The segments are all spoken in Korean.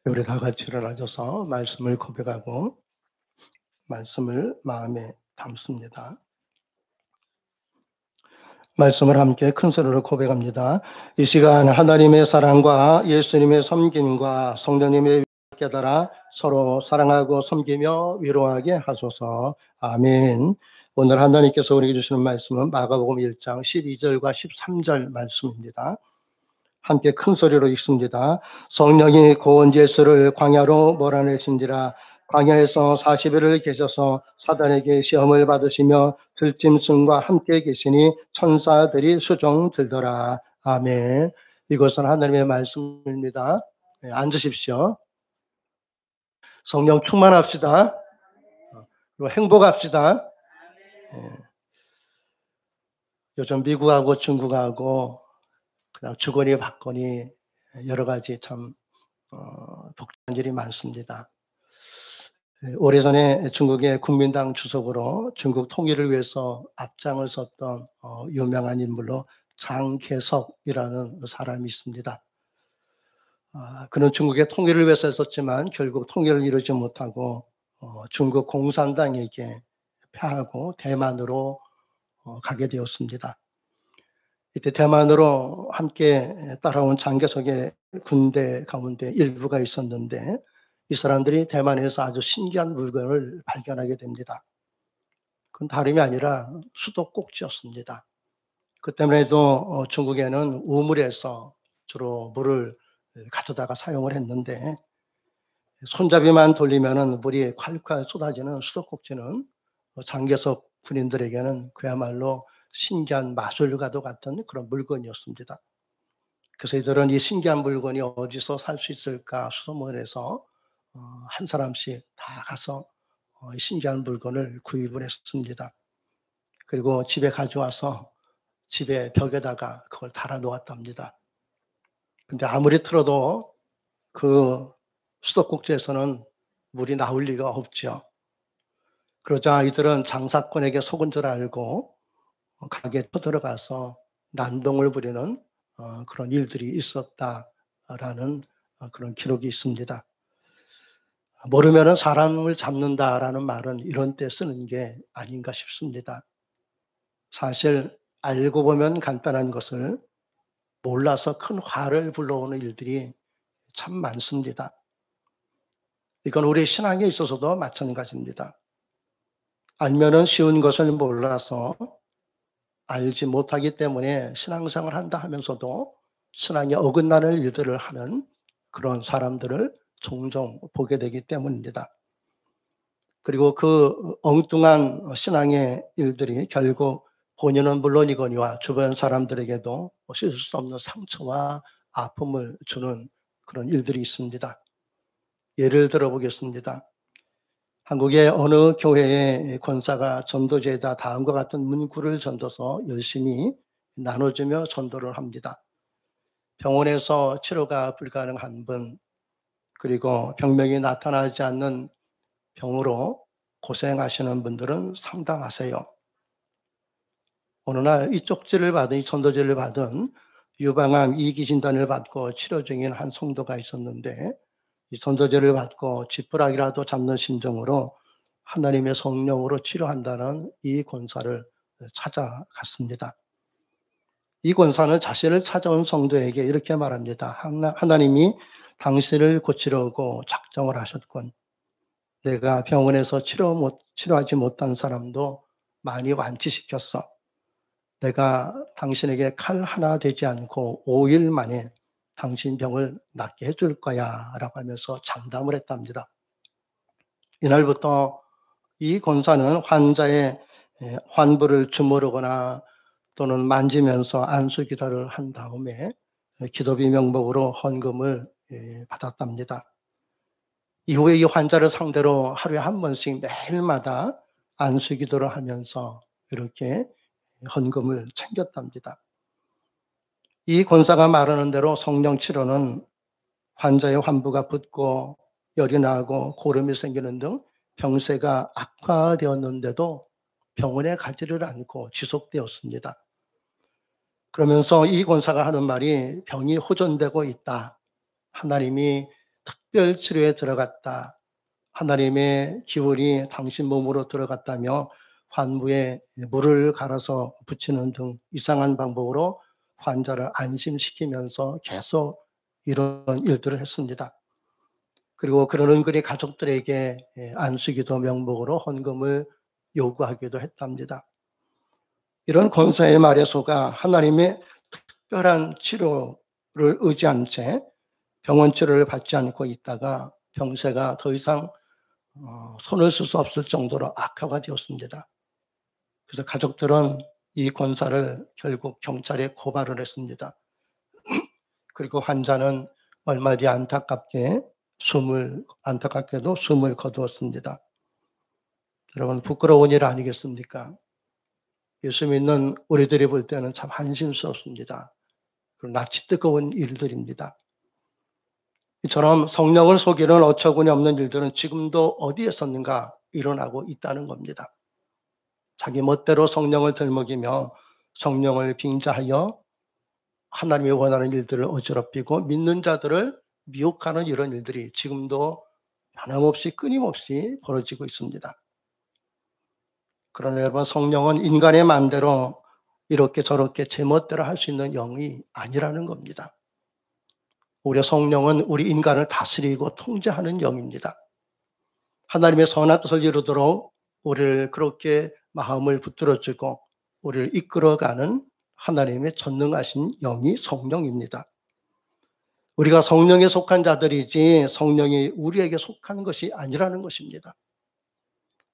우리 다 같이 일어나셔서 말씀을 고백하고 말씀을 마음에 담습니다. 말씀을 함께 큰 소리로 고백합니다. 이 시간 하나님의 사랑과 예수님의 섬김과 성령님의 깨달아 서로 사랑하고 섬기며 위로하게 하소서. 아멘. 오늘 하나님께서 우리에게 주시는 말씀은 마가복음 1장 12절과 13절 말씀입니다. 함께 큰 소리로 읽습니다. 성령이 곧 예수를 광야로 몰아내신지라. 광야에서 40일을 계셔서 사단에게 시험을 받으시며 들짐승과 함께 계시니 천사들이 수종 들더라. 아멘. 이것은 하나님의 말씀입니다. 네, 앉으십시오. 성령 충만합시다. 그리고 행복합시다. 네, 요즘 미국하고 중국하고 그냥 주거니 받거니 여러 가지 참 복잡한 일이 많습니다. 오래전에 중국의 국민당 주석으로 중국 통일을 위해서 앞장을 섰던 유명한 인물로 장개석이라는 사람이 있습니다. 그는 중국의 통일을 위해서 했었지만 결국 통일을 이루지 못하고 중국 공산당에게 패하고 대만으로 가게 되었습니다. 이때 대만으로 함께 따라온 장개석의 군대 가운데 일부가 있었는데 이 사람들이 대만에서 아주 신기한 물건을 발견하게 됩니다. 그건 다름이 아니라 수도꼭지였습니다. 그 때문에도 중국에는 우물에서 주로 물을 가져다가 사용을 했는데 손잡이만 돌리면은 물이 콸콸 쏟아지는 수도꼭지는 장개석 군인들에게는 그야말로 신기한 마술과도 같은 그런 물건이었습니다. 그래서 이들은 이 신기한 물건이 어디서 살 수 있을까 수소문을 해서 한 사람씩 다 가서 이 신기한 물건을 구입을 했습니다. 그리고 집에 가져와서 집에 벽에다가 그걸 달아 놓았답니다. 근데 아무리 틀어도 그 수도꼭지에서는 물이 나올 리가 없죠. 그러자 이들은 장사꾼에게 속은 줄 알고 가게에 쳐들어가서 난동을 부리는 그런 일들이 있었다라는 그런 기록이 있습니다. 모르면은 사람을 잡는다라는 말은 이런 때 쓰는 게 아닌가 싶습니다. 사실 알고 보면 간단한 것을 몰라서 큰 화를 불러오는 일들이 참 많습니다. 이건 우리 신앙에 있어서도 마찬가지입니다. 알면은 쉬운 것을 몰라서 알지 못하기 때문에 신앙생활을 한다 하면서도 신앙에 어긋나는 일들을 하는 그런 사람들을 종종 보게 되기 때문입니다. 그리고 그 엉뚱한 신앙의 일들이 결국 본인은 물론이거니와 주변 사람들에게도 씻을 수 없는 상처와 아픔을 주는 그런 일들이 있습니다. 예를 들어 보겠습니다. 한국의 어느 교회의 권사가 전도제에다 다음과 같은 문구를 전도서 열심히 나눠주며 전도를 합니다. 병원에서 치료가 불가능한 분, 그리고 병명이 나타나지 않는 병으로 고생하시는 분들은 상당하세요. 어느 날 이 쪽지를 받은, 이 전도제를 받은 유방암 2기 진단을 받고 치료 중인 한 성도가 있었는데 이 전도제를 받고 지푸라기라도 잡는 심정으로 하나님의 성령으로 치료한다는 이 권사를 찾아갔습니다. 이 권사는 자신을 찾아온 성도에게 이렇게 말합니다. 하나님이 당신을 고치려고 작정을 하셨군. 내가 병원에서 치료하지 못한 사람도 많이 완치시켰어. 내가 당신에게 칼 하나 되지 않고 5일 만에 당신 병을 낫게 해줄 거야 라고 하면서 장담을 했답니다. 이날부터 이 권사는 환자의 환부를 주무르거나 또는 만지면서 안수 기도를 한 다음에 기도비 명목으로 헌금을 받았답니다. 이후에 이 환자를 상대로 하루에 한 번씩 매일마다 안수 기도를 하면서 이렇게 헌금을 챙겼답니다. 이 권사가 말하는 대로 성령 치료는 환자의 환부가 붓고 열이 나고 고름이 생기는 등 병세가 악화되었는데도 병원에 가지를 않고 지속되었습니다. 그러면서 이 권사가 하는 말이 병이 호전되고 있다. 하나님이 특별 치료에 들어갔다. 하나님의 기운이 당신 몸으로 들어갔다며 환부에 물을 갈아서 붙이는 등 이상한 방법으로 환자를 안심시키면서 계속 이런 일들을 했습니다. 그리고 그런 은근히 가족들에게 안수기도 명목으로 헌금을 요구하기도 했답니다. 이런 권사의 말에 속아 하나님의 특별한 치료를 의지한 채 병원 치료를 받지 않고 있다가 병세가 더 이상 손을 쓸 수 없을 정도로 악화가 되었습니다. 그래서 가족들은 이 권사를 결국 경찰에 고발을 했습니다. 그리고 환자는 얼마 뒤 안타깝게도 숨을 거두었습니다. 여러분, 부끄러운 일 아니겠습니까? 예수 믿는 우리들이 볼 때는 참 한심스럽습니다. 그리고 낯이 뜨거운 일들입니다. 이처럼 성령을 속이는 어처구니 없는 일들은 지금도 어디에 섰는가 일어나고 있다는 겁니다. 자기 멋대로 성령을 들먹이며 성령을 빙자하여 하나님이 원하는 일들을 어지럽히고 믿는 자들을 미혹하는 이런 일들이 지금도 변함없이 끊임없이 벌어지고 있습니다. 그러나 여러분, 성령은 인간의 마음대로 이렇게 저렇게 제멋대로 할 수 있는 영이 아니라는 겁니다. 오히려 성령은 우리 인간을 다스리고 통제하는 영입니다. 하나님의 선한 뜻을 이루도록 우리를 그렇게 마음을 붙들어주고 우리를 이끌어가는 하나님의 전능하신 영이 성령입니다. 우리가 성령에 속한 자들이지 성령이 우리에게 속한 것이 아니라는 것입니다.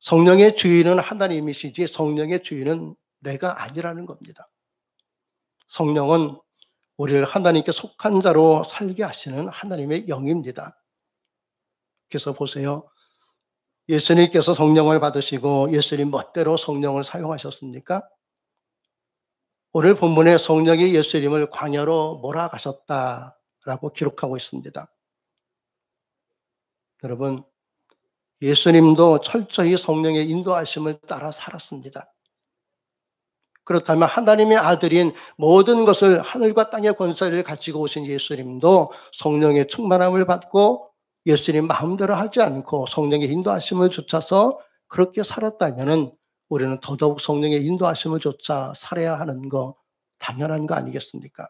성령의 주인은 하나님이시지 성령의 주인은 내가 아니라는 겁니다. 성령은 우리를 하나님께 속한 자로 살게 하시는 하나님의 영입니다. 그래서 보세요. 예수님께서 성령을 받으시고 예수님 멋대로 성령을 사용하셨습니까? 오늘 본문에 성령이 예수님을 광야로 몰아가셨다라고 기록하고 있습니다. 여러분, 예수님도 철저히 성령의 인도하심을 따라 살았습니다. 그렇다면 하나님의 아들인 모든 것을 하늘과 땅의 권세를 가지고 오신 예수님도 성령의 충만함을 받고 예수님 마음대로 하지 않고 성령의 인도하심을 좇아서 그렇게 살았다면 우리는 더더욱 성령의 인도하심을 좇아 살아야 하는 거 당연한 거 아니겠습니까?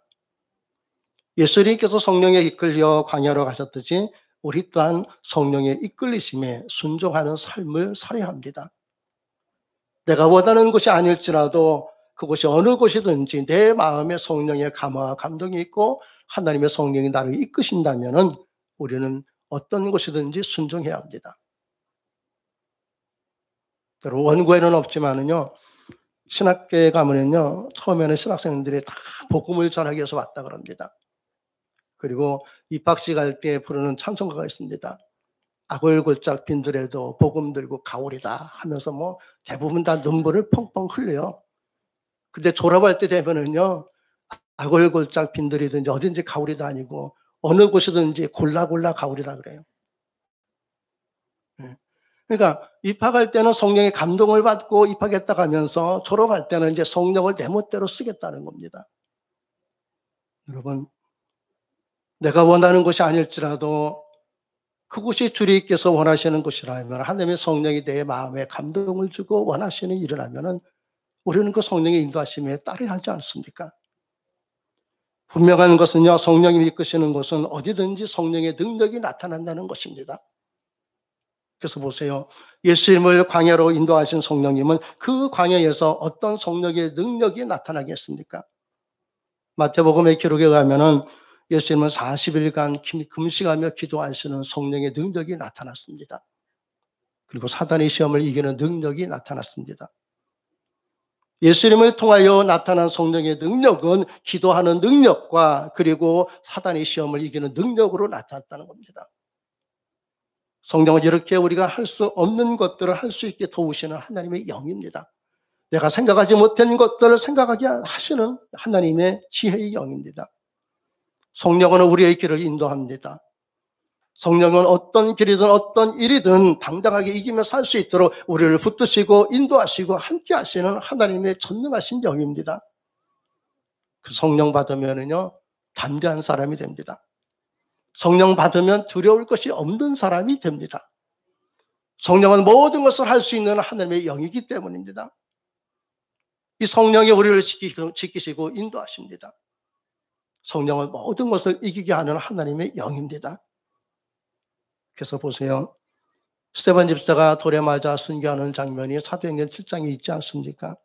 예수님께서 성령에 이끌려 광야로 가셨듯이 우리 또한 성령의 이끌리심에 순종하는 삶을 살아야 합니다. 내가 원하는 것이 아닐지라도 그곳이 어느 곳이든지 내 마음에 성령의 감화와 감동이 있고 하나님의 성령이 나를 이끄신다면 우리는 어떤 곳이든지 순종해야 합니다. 여러분, 원고에는 없지만은요, 신학교에 가면은요, 처음에는 신학생들이 다 복음을 전하기 위해서 왔다 그럽니다. 그리고 입학식 할 때 부르는 찬송가가 있습니다. 아골골짝 빈들에도 복음 들고 가오리다 하면서 뭐 대부분 다 눈물을 펑펑 흘려요. 근데 졸업할 때 되면은요, 아골골짝 빈들이든지 어딘지 가오리다 아니고 어느 곳이든지 골라 가오리다 그래요. 그러니까 입학할 때는 성령의 감동을 받고 입학했다 가면서 졸업할 때는 이제 성령을 내 멋대로 쓰겠다는 겁니다. 여러분, 내가 원하는 것이 아닐지라도 그곳이 주님께서 원하시는 것이라면 하나님의 성령이 내 마음에 감동을 주고 원하시는 일이라면 우리는 그 성령의 인도하심에 따라야 하지 않습니까? 분명한 것은요, 성령이 이끄시는 것은 어디든지 성령의 능력이 나타난다는 것입니다. 그래서 보세요. 예수님을 광야로 인도하신 성령님은 그 광야에서 어떤 성령의 능력이 나타나겠습니까? 마태복음의 기록에 가면은 예수님은 40일간 금식하며 기도하시는 성령의 능력이 나타났습니다. 그리고 사단의 시험을 이기는 능력이 나타났습니다. 예수님을 통하여 나타난 성령의 능력은 기도하는 능력과 그리고 사단의 시험을 이기는 능력으로 나타났다는 겁니다. 성령은 이렇게 우리가 할 수 없는 것들을 할 수 있게 도우시는 하나님의 영입니다. 내가 생각하지 못한 것들을 생각하게 하시는 하나님의 지혜의 영입니다. 성령은 우리의 길을 인도합니다. 성령은 어떤 길이든 어떤 일이든 당당하게 이기며 살 수 있도록 우리를 붙드시고 인도하시고 함께 하시는 하나님의 전능하신 영입니다. 그 성령 받으면은요, 담대한 사람이 됩니다. 성령 받으면 두려울 것이 없는 사람이 됩니다. 성령은 모든 것을 할 수 있는 하나님의 영이기 때문입니다. 이 성령이 우리를 지키시고 인도하십니다. 성령은 모든 것을 이기게 하는 하나님의 영입니다. 그래서 보세요. 스데반 집사가 돌에 맞아 순교하는 장면이 사도행전 7장에 있지 않습니까?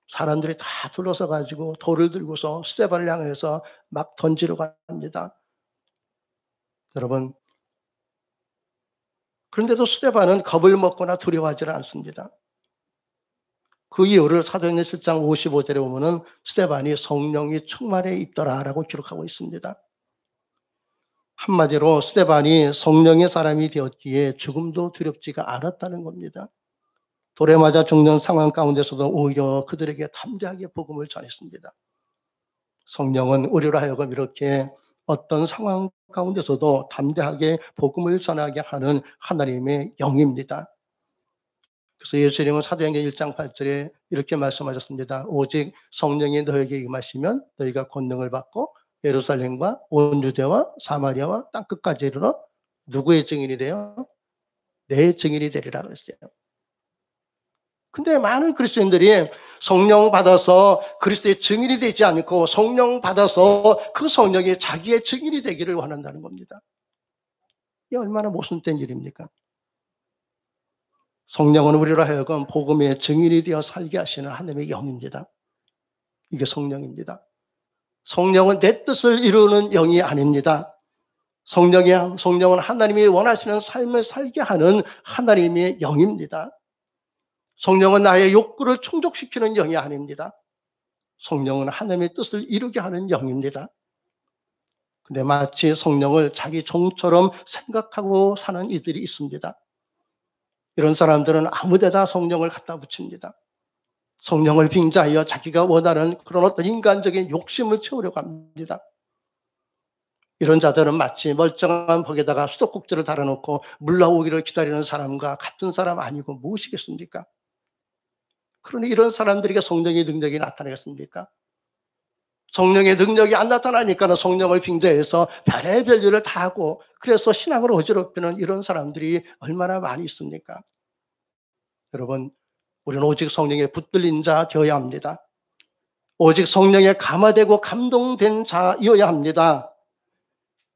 사람들이 다 둘러서 가지고 돌을 들고서 스데반을 향해서 막 던지러 갑니다. 여러분, 그런데도 스데반은 겁을 먹거나 두려워하지 않습니다. 그 이유를 사도행전 7장 55절에 보면은 스데반이 성령이 충만해 있더라라고 기록하고 있습니다. 한마디로 스데반이 성령의 사람이 되었기에 죽음도 두렵지가 않았다는 겁니다. 돌에 맞아 죽는 상황 가운데서도 오히려 그들에게 담대하게 복음을 전했습니다. 성령은 우리로 하여금 이렇게 어떤 상황 가운데서도 담대하게 복음을 전하게 하는 하나님의 영입니다. 그래서 예수님은 사도행전 1장 8절에 이렇게 말씀하셨습니다. 오직 성령이 너에게 임하시면 너희가 권능을 받고 예루살렘과 온 유대와 사마리아와 땅끝까지 이르러 누구의 증인이 되어? 내 증인이 되리라 그랬어요. 근데 많은 그리스도인들이 성령 받아서 그리스도의 증인이 되지 않고 성령 받아서 그 성령이 자기의 증인이 되기를 원한다는 겁니다. 이게 얼마나 모순된 일입니까? 성령은 우리로 하여금 복음의 증인이 되어 살게 하시는 하나님의 영입니다. 이게 성령입니다. 성령은 내 뜻을 이루는 영이 아닙니다. 성령은 하나님이 원하시는 삶을 살게 하는 하나님의 영입니다. 성령은 나의 욕구를 충족시키는 영이 아닙니다. 성령은 하나님의 뜻을 이루게 하는 영입니다. 근데 마치 성령을 자기 종처럼 생각하고 사는 이들이 있습니다. 이런 사람들은 아무데다 성령을 갖다 붙입니다. 성령을 빙자하여 자기가 원하는 그런 어떤 인간적인 욕심을 채우려고 합니다. 이런 자들은 마치 멀쩡한 벽에다가 수도꼭지를 달아놓고 물 나오기를 기다리는 사람과 같은 사람 아니고 무엇이겠습니까? 그러니 이런 사람들에게 성령의 능력이 나타나겠습니까? 성령의 능력이 안 나타나니까 성령을 빙자해서 별의별 일을 다 하고 그래서 신앙을 어지럽히는 이런 사람들이 얼마나 많이 있습니까? 여러분, 우리는 오직 성령에 붙들린 자 되어야 합니다. 오직 성령에 감화되고 감동된 자여야 합니다.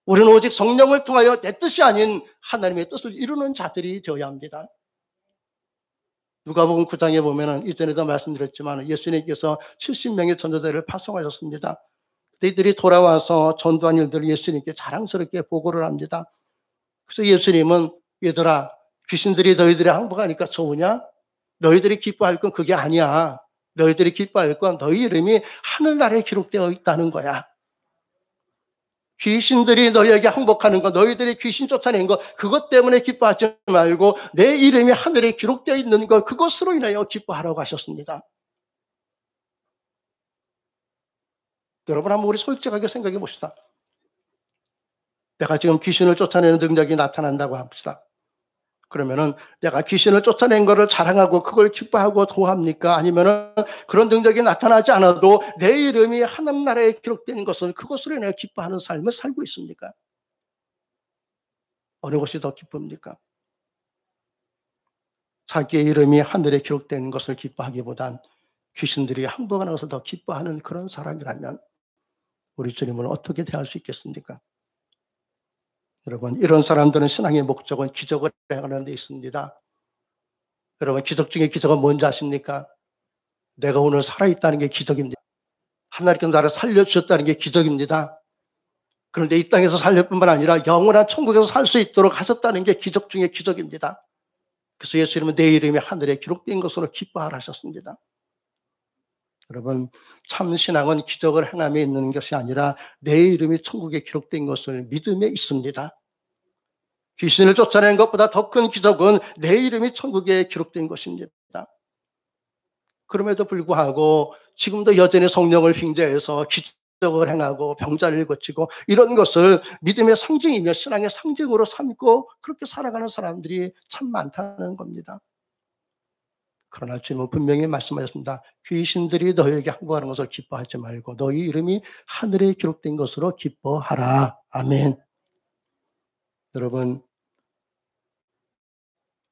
우리는 오직 성령을 통하여 내 뜻이 아닌 하나님의 뜻을 이루는 자들이 되어야 합니다. 누가복음 9장에 보면은 이전에도 말씀드렸지만 예수님께서 70명의 전도자를 파송하셨습니다. 이들이 돌아와서 전도한 일들을 예수님께 자랑스럽게 보고를 합니다. 그래서 예수님은 얘들아, 귀신들이 너희들이 항복하니까 좋으냐? 너희들이 기뻐할 건 그게 아니야. 너희들이 기뻐할 건 너희 이름이 하늘나라에 기록되어 있다는 거야. 귀신들이 너희에게 항복하는 거, 너희들이 귀신 쫓아낸 거, 그것 때문에 기뻐하지 말고 내 이름이 하늘에 기록되어 있는 것, 그것으로 인하여 기뻐하라고 하셨습니다. 여러분, 한번 우리 솔직하게 생각해 봅시다. 내가 지금 귀신을 쫓아내는 능력이 나타난다고 합시다. 그러면은 내가 귀신을 쫓아낸 거를 자랑하고 그걸 기뻐하고 도합니까? 아니면은 그런 능력이 나타나지 않아도 내 이름이 하나님 나라에 기록된 것을 그것으로 인해 기뻐하는 삶을 살고 있습니까? 어느 것이 더 기쁩니까? 자기의 이름이 하늘에 기록된 것을 기뻐하기보단 귀신들이 항복하는 것을 더 기뻐하는 그런 사람이라면 우리 주님은 어떻게 대할 수 있겠습니까? 여러분, 이런 사람들은 신앙의 목적은 기적을 행하는 데 있습니다. 여러분, 기적 중에 기적은 뭔지 아십니까? 내가 오늘 살아있다는 게 기적입니다. 하나님께서 나를 살려주셨다는 게 기적입니다. 그런데 이 땅에서 살릴 뿐만 아니라 영원한 천국에서 살 수 있도록 하셨다는 게 기적 중에 기적입니다. 그래서 예수님은 내 이름이 하늘에 기록된 것으로 기뻐하라 하셨습니다. 여러분, 참 신앙은 기적을 행함에 있는 것이 아니라 내 이름이 천국에 기록된 것을 믿음에 있습니다. 귀신을 쫓아낸 것보다 더 큰 기적은 내 이름이 천국에 기록된 것입니다. 그럼에도 불구하고 지금도 여전히 성령을 빙자해서 기적을 행하고 병자를 고치고 이런 것을 믿음의 상징이며 신앙의 상징으로 삼고 그렇게 살아가는 사람들이 참 많다는 겁니다. 그러나 주님은 분명히 말씀하셨습니다. 귀신들이 너희에게 항복하는 것을 기뻐하지 말고 너희 이름이 하늘에 기록된 것으로 기뻐하라. 아멘. 여러분,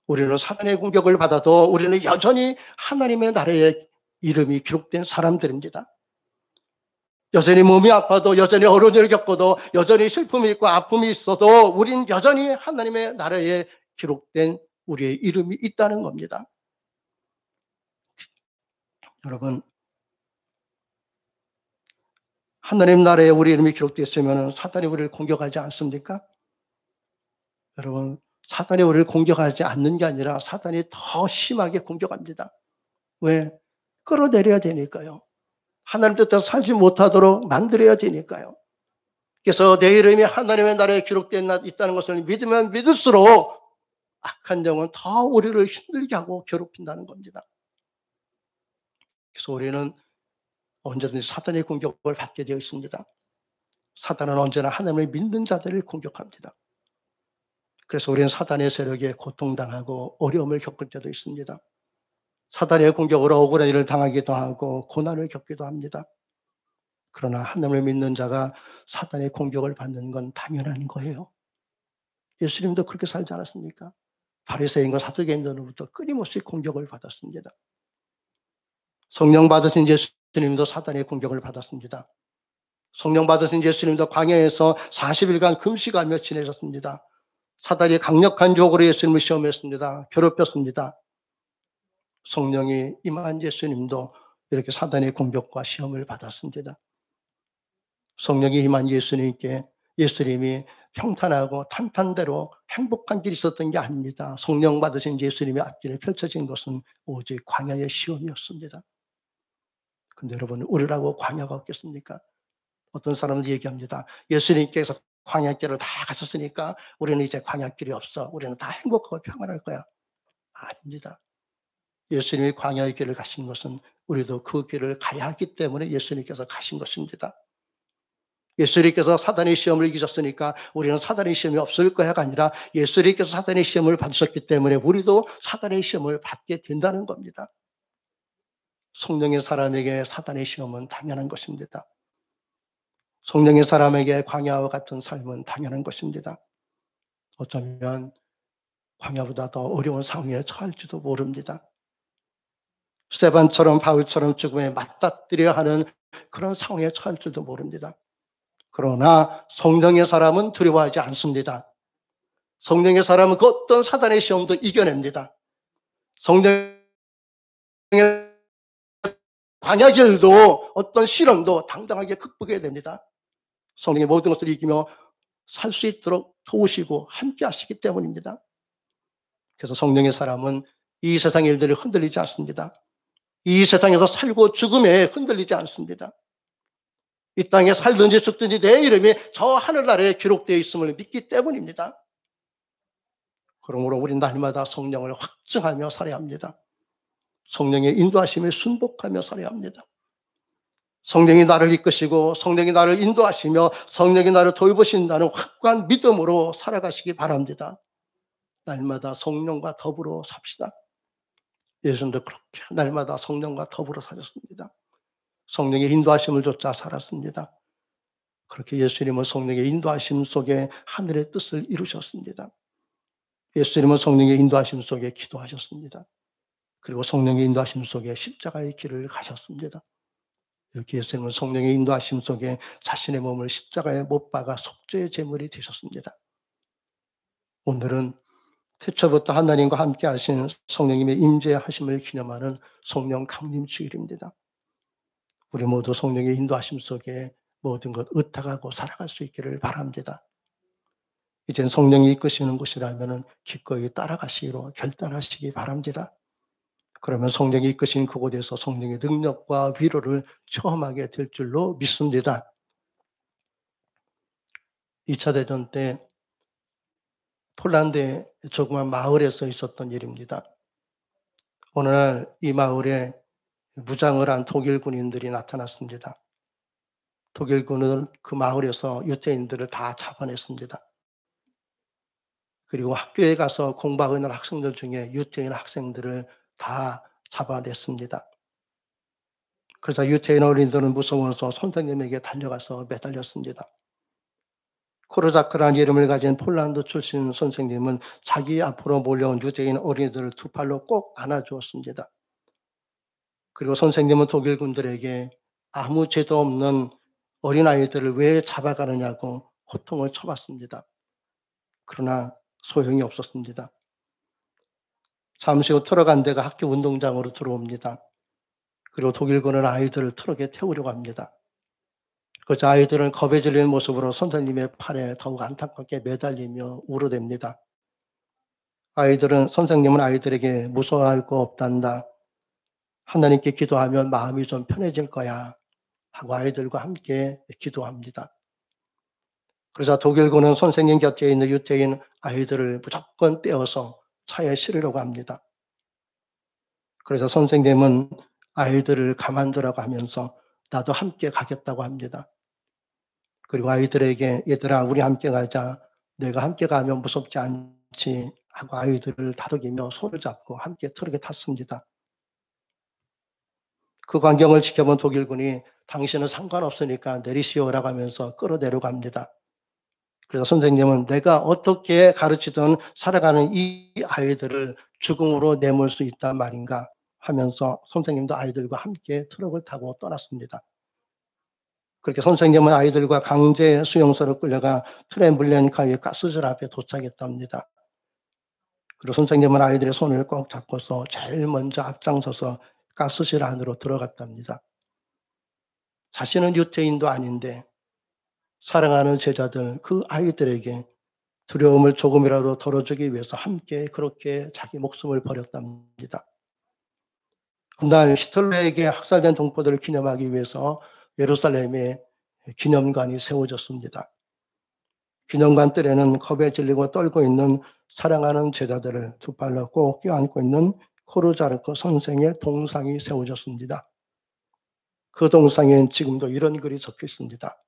우리는 사단의 공격을 받아도 우리는 여전히 하나님의 나라의 이름이 기록된 사람들입니다. 여전히 몸이 아파도, 여전히 어려운 일을 겪어도, 여전히 슬픔이 있고 아픔이 있어도 우린 여전히 하나님의 나라에 기록된 우리의 이름이 있다는 겁니다. 여러분, 하나님 나라에 우리 이름이 기록되어 있으면 사단이 우리를 공격하지 않습니까? 여러분, 사단이 우리를 공격하지 않는 게 아니라 사단이 더 심하게 공격합니다. 왜? 끌어내려야 되니까요. 하나님 뜻대로 살지 못하도록 만들어야 되니까요. 그래서 내 이름이 하나님의 나라에 기록되어 있다는 것을 믿으면 믿을수록 악한 영은 더 우리를 힘들게 하고 괴롭힌다는 겁니다. 그래서 우리는 언제든지 사단의 공격을 받게 되어 있습니다. 사단은 언제나 하나님을 믿는 자들을 공격합니다. 그래서 우리는 사단의 세력에 고통당하고 어려움을 겪을 때도 있습니다. 사단의 공격으로 억울한 일을 당하기도 하고 고난을 겪기도 합니다. 그러나 하나님을 믿는 자가 사단의 공격을 받는 건 당연한 거예요. 예수님도 그렇게 살지 않았습니까? 바리새인과 사두개인들로부터 끊임없이 공격을 받았습니다. 성령 받으신 예수님도 사단의 공격을 받았습니다. 성령 받으신 예수님도 광야에서 40일간 금식하며 지내셨습니다. 사단이 강력한 유혹으로 예수님을 시험했습니다. 괴롭혔습니다. 성령이 임한 예수님도 이렇게 사단의 공격과 시험을 받았습니다. 성령이 임한 예수님께 예수님이 평탄하고 탄탄대로 행복한 길이 있었던 게 아닙니다. 성령 받으신 예수님의 앞길에 펼쳐진 것은 오직 광야의 시험이었습니다. 근데 여러분, 우리라고 광야가 없겠습니까? 어떤 사람들 얘기합니다. 예수님께서 광야길을 다 가셨으니까 우리는 이제 광야길이 없어. 우리는 다 행복하고 평안할 거야. 아닙니다. 예수님이 광야의 길을 가신 것은 우리도 그 길을 가야 하기 때문에 예수님께서 가신 것입니다. 예수님께서 사단의 시험을 이기셨으니까 우리는 사단의 시험이 없을 거야가 아니라 예수님께서 사단의 시험을 받으셨기 때문에 우리도 사단의 시험을 받게 된다는 겁니다. 성령의 사람에게 사단의 시험은 당연한 것입니다. 성령의 사람에게 광야와 같은 삶은 당연한 것입니다. 어쩌면 광야보다 더 어려운 상황에 처할지도 모릅니다. 스데반처럼 바울처럼 죽음에 맞닥뜨려야 하는 그런 상황에 처할 줄도 모릅니다. 그러나 성령의 사람은 두려워하지 않습니다. 성령의 사람은 그 어떤 사단의 시험도 이겨냅니다. 성령의 광야길도 어떤 시련도 당당하게 극복해야 됩니다. 성령의 모든 것을 이기며 살 수 있도록 도우시고 함께 하시기 때문입니다. 그래서 성령의 사람은 이 세상 일들이 흔들리지 않습니다. 이 세상에서 살고 죽음에 흔들리지 않습니다. 이 땅에 살든지 죽든지 내 이름이 저 하늘나라에 기록되어 있음을 믿기 때문입니다. 그러므로 우리 날마다 성령을 확증하며 살아야 합니다. 성령의 인도하심에 순복하며 살아야 합니다. 성령이 나를 이끄시고 성령이 나를 인도하시며 성령이 나를 돌보신다는 확고한 믿음으로 살아가시기 바랍니다. 날마다 성령과 더불어 삽시다. 예수님도 그렇게 날마다 성령과 더불어 사셨습니다. 성령의 인도하심을 쫓아 살았습니다. 그렇게 예수님은 성령의 인도하심 속에 하늘의 뜻을 이루셨습니다. 예수님은 성령의 인도하심 속에 기도하셨습니다. 그리고 성령의 인도하심 속에 십자가의 길을 가셨습니다. 이렇게 예수님은 성령의 인도하심 속에 자신의 몸을 십자가에 못 박아 속죄의 제물이 되셨습니다. 오늘은 태초부터 하나님과 함께 하신 성령님의 임재하심을 기념하는 성령 강림 주일입니다. 우리 모두 성령의 인도하심 속에 모든 것 의탁하고 살아갈 수 있기를 바랍니다. 이젠 성령이 이끄시는 곳이라면 기꺼이 따라가시기로 결단하시기 바랍니다. 그러면 성령이 이끄신 그곳에서 성령의 능력과 위로를 체험하게 될 줄로 믿습니다. 2차 대전 때 폴란드의 조그만 마을에서 있었던 일입니다. 어느 날 이 마을에 무장을 한 독일 군인들이 나타났습니다. 독일군은 그 마을에서 유태인들을 다 잡아냈습니다. 그리고 학교에 가서 공부하고 있는 학생들 중에 유태인 학생들을 다 잡아냈습니다. 그래서 유태인 어린이들은 무서워서 선생님에게 달려가서 매달렸습니다. 코르자크라는 이름을 가진 폴란드 출신 선생님은 자기 앞으로 몰려온 유대인 어린이들을 두 팔로 꼭 안아주었습니다. 그리고 선생님은 독일 군들에게 아무 죄도 없는 어린아이들을 왜 잡아가느냐고 호통을 쳐봤습니다. 그러나 소용이 없었습니다. 잠시 후 트럭 한 대가 학교 운동장으로 들어옵니다. 그리고 독일군은 아이들을 트럭에 태우려고 합니다. 그저 아이들은 겁에 질린 모습으로 선생님의 팔에 더욱 안타깝게 매달리며 울어댑니다. 선생님은 아이들에게 무서워할 거 없단다. 하나님께 기도하면 마음이 좀 편해질 거야. 하고 아이들과 함께 기도합니다. 그러자 독일군은 선생님 곁에 있는 유태인 아이들을 무조건 떼어서 차에 실으려고 합니다. 그래서 선생님은 아이들을 가만두라고 하면서 나도 함께 가겠다고 합니다. 그리고 아이들에게 얘들아 우리 함께 가자. 내가 함께 가면 무섭지 않지 하고 아이들을 다독이며 손을 잡고 함께 트럭에 탔습니다. 그 광경을 지켜본 독일군이 당신은 상관없으니까 내리시오라고 하면서 끌어내려갑니다. 그래서 선생님은 내가 어떻게 가르치든 살아가는 이 아이들을 죽음으로 내몰 수 있단 말인가 하면서 선생님도 아이들과 함께 트럭을 타고 떠났습니다. 그렇게 선생님은 아이들과 강제 수용소로 끌려가 트렘블렌카의 가스실 앞에 도착했답니다. 그리고 선생님은 아이들의 손을 꼭 잡고서 제일 먼저 앞장서서 가스실 안으로 들어갔답니다. 자신은 유태인도 아닌데 사랑하는 제자들 그 아이들에게 두려움을 조금이라도 덜어주기 위해서 함께 그렇게 자기 목숨을 버렸답니다. 훗날 히틀러에게 학살된 동포들을 기념하기 위해서 예루살렘에 기념관이 세워졌습니다. 기념관 뜰에는 겁에 질리고 떨고 있는 사랑하는 제자들을 두 팔로 꼭 껴안고 있는 코르자르크 선생의 동상이 세워졌습니다. 그 동상엔 지금도 이런 글이 적혀 있습니다.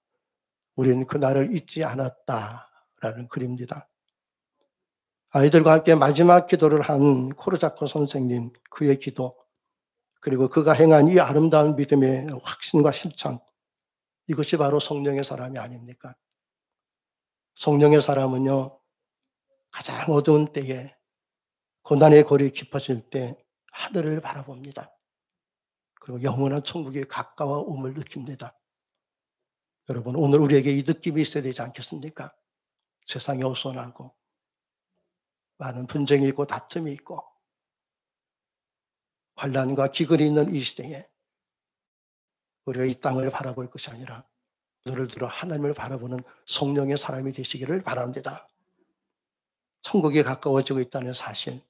우린 그날을 잊지 않았다라는 글입니다. 아이들과 함께 마지막 기도를 한 코르자코 선생님, 그의 기도, 그리고 그가 행한 이 아름다운 믿음의 확신과 실천, 이것이 바로 성령의 사람이 아닙니까? 성령의 사람은요, 가장 어두운 때에 고난의 골이 깊어질 때 하늘을 바라봅니다. 그리고 영원한 천국에 가까워옴을 느낍니다. 여러분, 오늘 우리에게 이 느낌이 있어야 되지 않겠습니까? 세상이 어수선하고 많은 분쟁이 있고 다툼이 있고 환난과 기근이 있는 이 시대에 우리가 이 땅을 바라볼 것이 아니라 눈을 들어 하나님을 바라보는 성령의 사람이 되시기를 바랍니다. 천국이 가까워지고 있다는 사실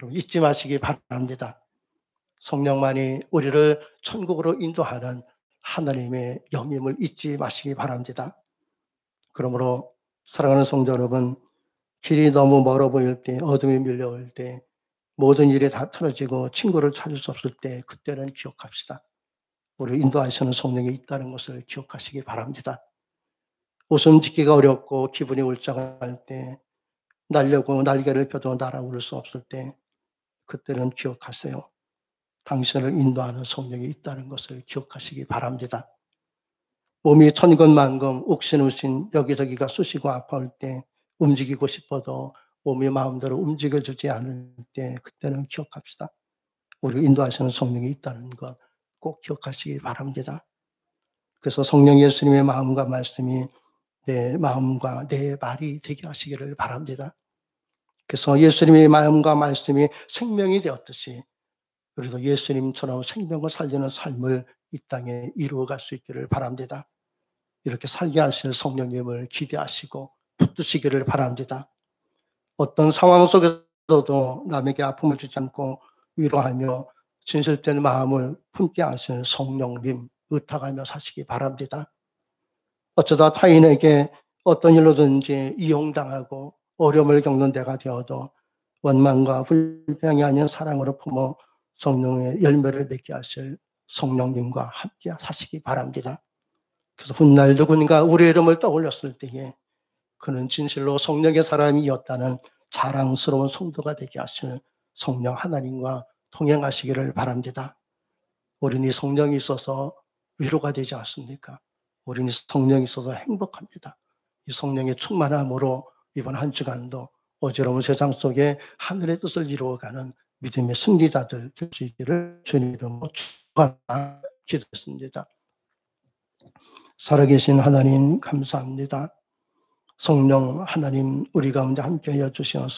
여러분 잊지 마시기 바랍니다. 성령만이 우리를 천국으로 인도하는 하나님의 영임을 잊지 마시기 바랍니다. 그러므로 사랑하는 성도 여러분, 길이 너무 멀어 보일 때, 어둠이 밀려올 때, 모든 일이 다 틀어지고 친구를 찾을 수 없을 때 그때는 기억합시다. 우리를 인도하시는 성령이 있다는 것을 기억하시기 바랍니다. 웃음 짓기가 어렵고 기분이 울적할 때, 날려고 날개를 펴도 날아오를 수 없을 때 그때는 기억하세요. 당신을 인도하는 성령이 있다는 것을 기억하시기 바랍니다. 몸이 천근만근 욱신욱신 여기저기가 쑤시고 아파올 때 움직이고 싶어도 몸이 마음대로 움직여주지 않을 때 그때는 기억합시다. 우리를 인도하시는 성령이 있다는 것 꼭 기억하시기 바랍니다. 그래서 성령 예수님의 마음과 말씀이 내 마음과 내 말이 되게 하시기를 바랍니다. 그래서 예수님의 마음과 말씀이 생명이 되었듯이 우리도 예수님처럼 생명을 살리는 삶을 이 땅에 이루어갈 수 있기를 바랍니다. 이렇게 살게 하실 성령님을 기대하시고 붙드시기를 바랍니다. 어떤 상황 속에서도 남에게 아픔을 주지 않고 위로하며 진실된 마음을 품게 하실 성령님 의탁하며 사시기 바랍니다. 어쩌다 타인에게 어떤 일로든지 이용당하고 어려움을 겪는 데가 되어도 원망과 불평이 아닌 사랑으로 품어 성령의 열매를 맺게 하실 성령님과 함께 사시기 바랍니다. 그래서 훗날 누군가 우리의 이름을 떠올렸을 때에 그는 진실로 성령의 사람이었다는 자랑스러운 성도가 되게 하실 성령 하나님과 동행하시기를 바랍니다. 우리는 이 성령이 있어서 위로가 되지 않습니까? 우리는 성령이 있어서 행복합니다. 이 이 성령의 충만함으로 이번 한 주간도 어지러운 세상 속에 하늘의 뜻을 이루어가는 믿음의 승리자들 될 수 있기를 주님 이름으로 축원하며 기도했습니다. 살아계신 하나님 감사합니다. 성령 하나님 우리 가운데 함께하여 주시어서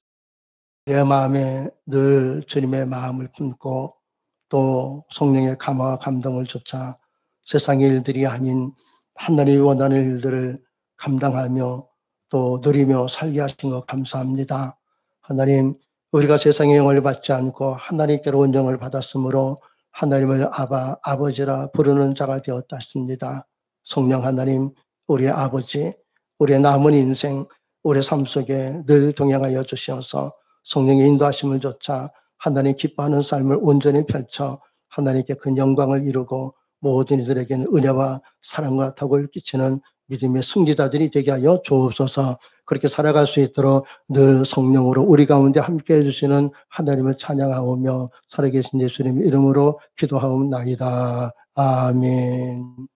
내 마음에 늘 주님의 마음을 품고 또 성령의 감화와 감동을 쫓아 세상의 일들이 아닌 하나님이 원하는 일들을 감당하며 또 누리며 살게 하신 것 감사합니다. 하나님, 우리가 세상의 영을 받지 않고 하나님께로 영을 받았으므로 하나님을 아바, 아버지라 부르는 자가 되었다 했습니다. 성령 하나님, 우리의 아버지, 우리의 남은 인생, 우리의 삶 속에 늘 동행하여 주시어서 성령의 인도하심을 쫓아 하나님 기뻐하는 삶을 온전히 펼쳐 하나님께 큰 영광을 이루고 모든 이들에게는 은혜와 사랑과 덕을 끼치는 믿음의 승리자들이 되게 하여 주옵소서. 그렇게 살아갈 수 있도록 늘 성령으로 우리 가운데 함께해 주시는 하나님을 찬양하오며 살아계신 예수님 이름으로 기도하옵나이다. 아멘.